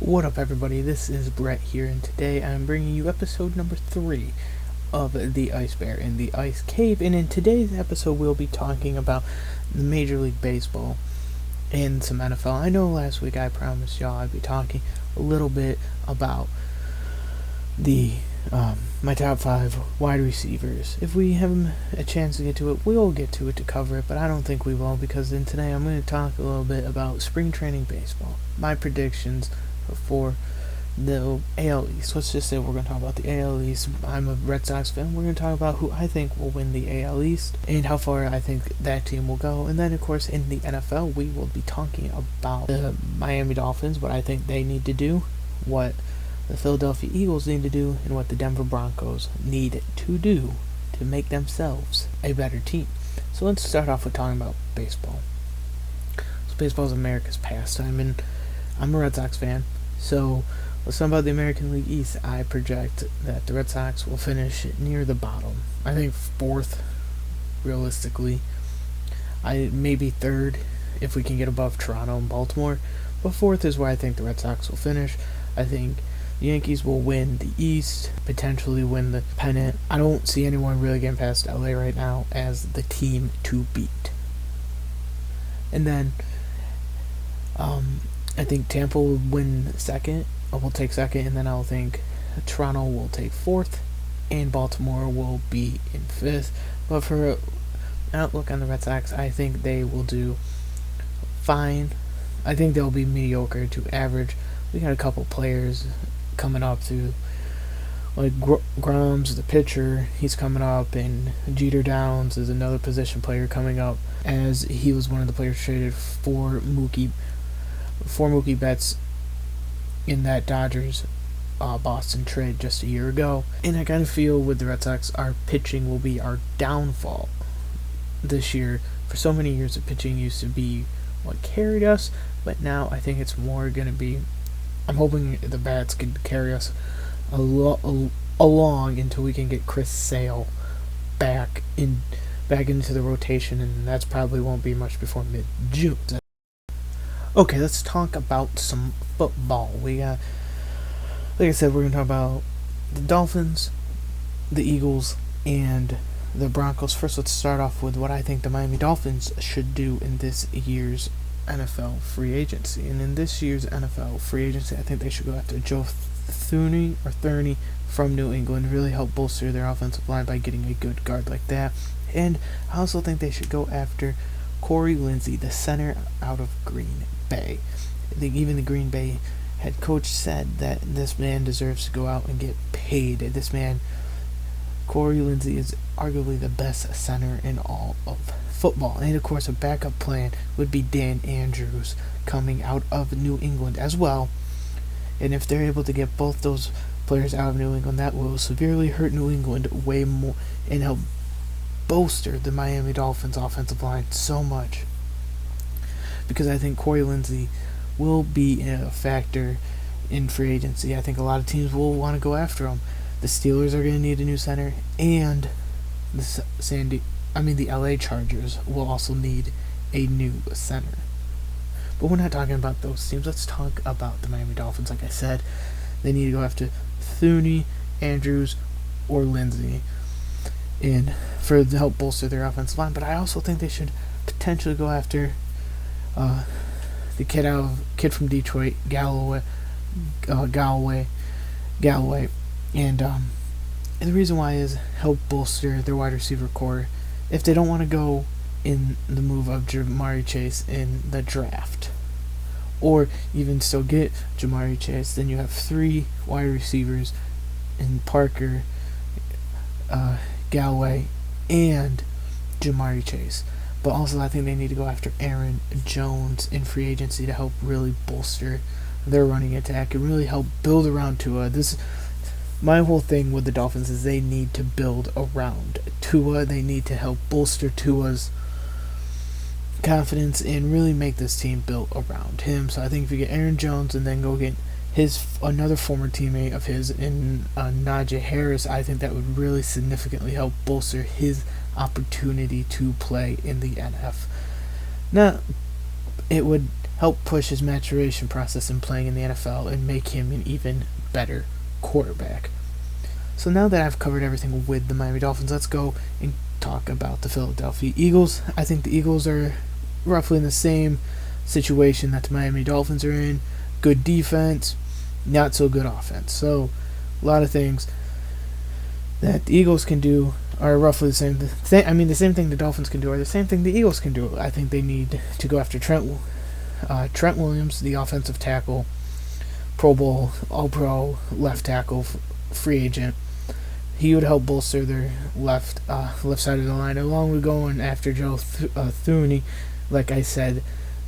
What up, everybody? This is Brett here, and today I'm bringing you episode number 3 of The Ice Bear in the Ice Cave. And in today's episode, we'll be talking about the Major League Baseball and some NFL. I know last week I promised y'all I'd be talking a little bit about my top 5 wide receivers. If we have a chance to get to it, we'll get to it to cover it, but I don't think we will, because then today I'm going to talk a little bit about spring training baseball. My predictions for the AL East. Let's just say we're going to talk about the AL East. I'm a Red Sox fan. We're going to talk about who I think will win the AL East and how far I think that team will go. And then, of course, in the NFL, we will be talking about the Miami Dolphins, what I think they need to do, what the Philadelphia Eagles need to do, and what the Denver Broncos need to do to make themselves a better team. So let's start off with talking about baseball. So baseball is America's pastime, and I'm a Red Sox fan. So let's talk about the American League East. I project that the Red Sox will finish near the bottom. I think 4th, realistically. Maybe 3rd if we can get above Toronto and Baltimore. But 4th is where I think the Red Sox will finish. I think the Yankees will win the East, potentially win the pennant. I don't see anyone really getting past LA right now as the team to beat. And then I think Tampa will win 2nd, or will take 2nd, and then I'll think Toronto will take 4th, and Baltimore will be in 5th. But for outlook on the Red Sox, I think they will do fine. I think they'll be mediocre to average. We got a couple players coming up through, like Grums, the pitcher, he's coming up, and Jeter Downs is another position player coming up, as he was one of the players traded for Mookie Betts in that Dodgers Boston trade just a year ago. And I kind of feel with the Red Sox, our pitching will be our downfall this year. For so many years, the pitching used to be what carried us, but now I think it's more going to be, I'm hoping the bats can carry us along until we can get Chris Sale back into the rotation, and that's probably won't be much before mid-June. Okay, let's talk about some football. We got, like I said, we're going to talk about the Dolphins, the Eagles, and the Broncos. First, let's start off with what I think the Miami Dolphins should do in this year's NFL free agency. And in this year's NFL free agency, I think they should go after Joe Thuney from New England, really help bolster their offensive line by getting a good guard like that. And I also think they should go after Corey Lindsey, the center out of Green Bay. I think even the Green Bay head coach said that this man deserves to go out and get paid. This man, Corey Lindsey, is arguably the best center in all of football. And of course, a backup plan would be Dan Andrews coming out of New England as well. And if they're able to get both those players out of New England, that will severely hurt New England way more and help bolster the Miami Dolphins offensive line so much, because I think Corey Lindsey will be a factor in free agency. I think a lot of teams will want to go after him. The Steelers are going to need a new center, and the LA Chargers will also need a new center. But we're not talking about those teams. Let's talk about the Miami Dolphins. Like I said, they need to go after Thuney, Andrews, or Lindsey and to help bolster their offensive line. But I also think they should potentially go after the kid from Detroit, Galloway, and the reason why is help bolster their wide receiver core. If they don't want to go in the move of Jamari Chase in the draft, or even still get Jamari Chase, then you have 3 wide receivers in Parker, Galloway, and Jamari Chase. But also I think they need to go after Aaron Jones in free agency to help really bolster their running attack and really help build around Tua. My whole thing with the Dolphins is they need to build around Tua. They need to help bolster Tua's confidence and really make this team built around him. So I think if you get Aaron Jones and then go get another former teammate of his in Najee Harris, I think that would really significantly help bolster his opportunity to play in the NFL. Now, it would help push his maturation process in playing in the NFL and make him an even better quarterback. So now that I've covered everything with the Miami Dolphins, let's go and talk about the Philadelphia Eagles. I think the Eagles are roughly in the same situation that the Miami Dolphins are in. Good defense, not so good offense. So a lot of things that the Eagles can do are roughly the same thing. I mean, the same thing the Dolphins can do are the same thing the Eagles can do. I think they need to go after Trent Williams, the offensive tackle, Pro Bowl, All-Pro left tackle, free agent. He would help bolster their left side of the line, along with going after Joe Thuney. Like I said,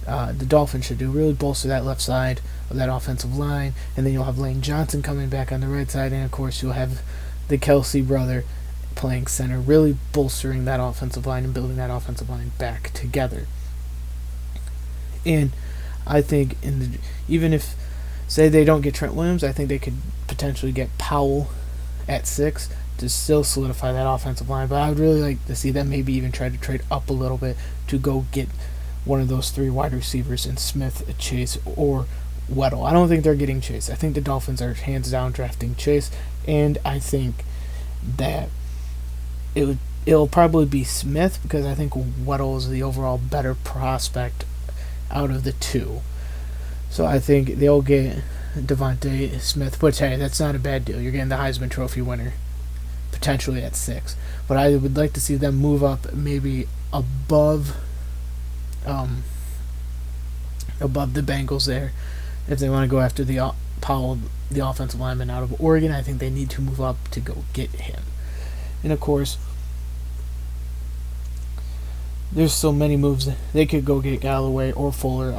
the Dolphins should do, really bolster that left side of that offensive line, and then you'll have Lane Johnson coming back on the right side, and of course you'll have the Kelsey brother playing center, really bolstering that offensive line and building that offensive line back together. And I think even if, say, they don't get Trent Williams, I think they could potentially get Powell at 6 to still solidify that offensive line. But I would really like to see them maybe even try to trade up a little bit to go get one of those 3 wide receivers in Smith, Chase, or Weddle. I don't think they're getting Chase. I think the Dolphins are hands down drafting Chase, and I think that it'll probably be Smith, because I think Weddle is the overall better prospect out of the 2. So I think they'll get Devontae Smith, which, hey, that's not a bad deal. You're getting the Heisman Trophy winner potentially at 6. But I would like to see them move up maybe above the Bengals there. If they want to go after the Powell, the offensive lineman out of Oregon, I think they need to move up to go get him. And of course, there's so many moves. They could go get Galloway or Fuller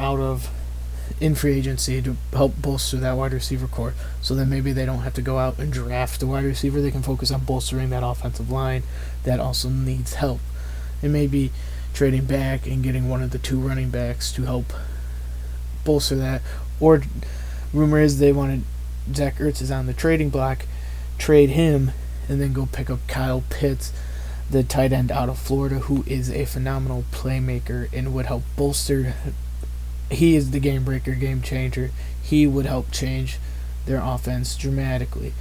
in free agency to help bolster that wide receiver core. So then maybe they don't have to go out and draft the wide receiver. They can focus on bolstering that offensive line that also needs help. And maybe trading back and getting one of the 2 running backs to help bolster that. Or rumor is they wanted Zach Ertz is on the trading block, trade him, and then go pick up Kyle Pitts, the tight end out of Florida, who is a phenomenal playmaker and would help bolster. He is the game breaker, game changer. He would help change their offense dramatically.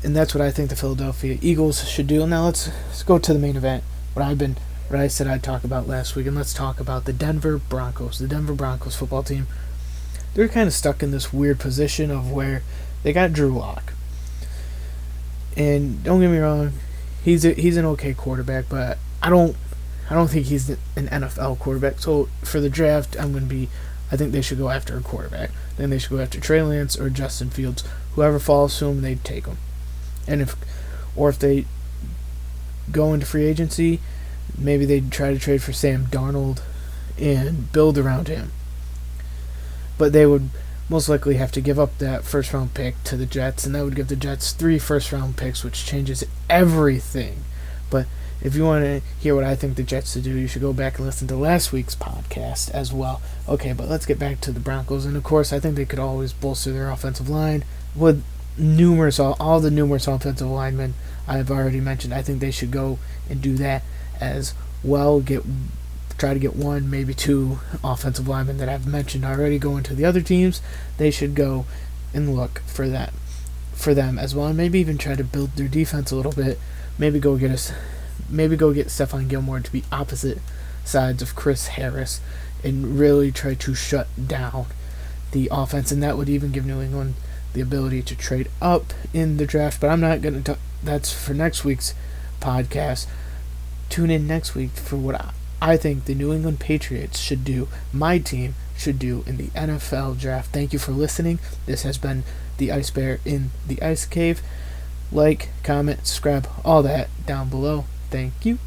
And that's what I think the Philadelphia Eagles should do. Now let's go to the main event. What I said I'd talk about last week, and let's talk about the Denver Broncos. The Denver Broncos football team. They're kind of stuck in this weird position of where they got Drew Lock. And don't get me wrong, he's an okay quarterback, but I don't think he's an NFL quarterback. So for the draft, I think they should go after a quarterback. Then they should go after Trey Lance or Justin Fields. Whoever falls to him, they'd take him. And if they go into free agency, maybe they'd try to trade for Sam Darnold and build around him. But they would most likely have to give up that first-round pick to the Jets, and that would give the Jets 3 first-round picks, which changes everything. But if you want to hear what I think the Jets should do, you should go back and listen to last week's podcast as well. Okay, but let's get back to the Broncos. And, of course, I think they could always bolster their offensive line with all the numerous offensive linemen I've already mentioned. I think they should go and do that as well. Try to get 1, maybe 2 offensive linemen that I've mentioned already going to the other teams. They should go and look for them as well, and maybe even try to build their defense a little bit. Maybe go get Stephon Gilmore to be opposite sides of Chris Harris and really try to shut down the offense, and that would even give New England the ability to trade up in the draft. But I'm not going to. That's for next week's podcast. Tune in next week for what I think the New England Patriots should do, my team should do in the NFL draft. Thank you for listening. This has been the Ice Bear in the Ice Cave. Like, comment, subscribe, all that down below. Thank you.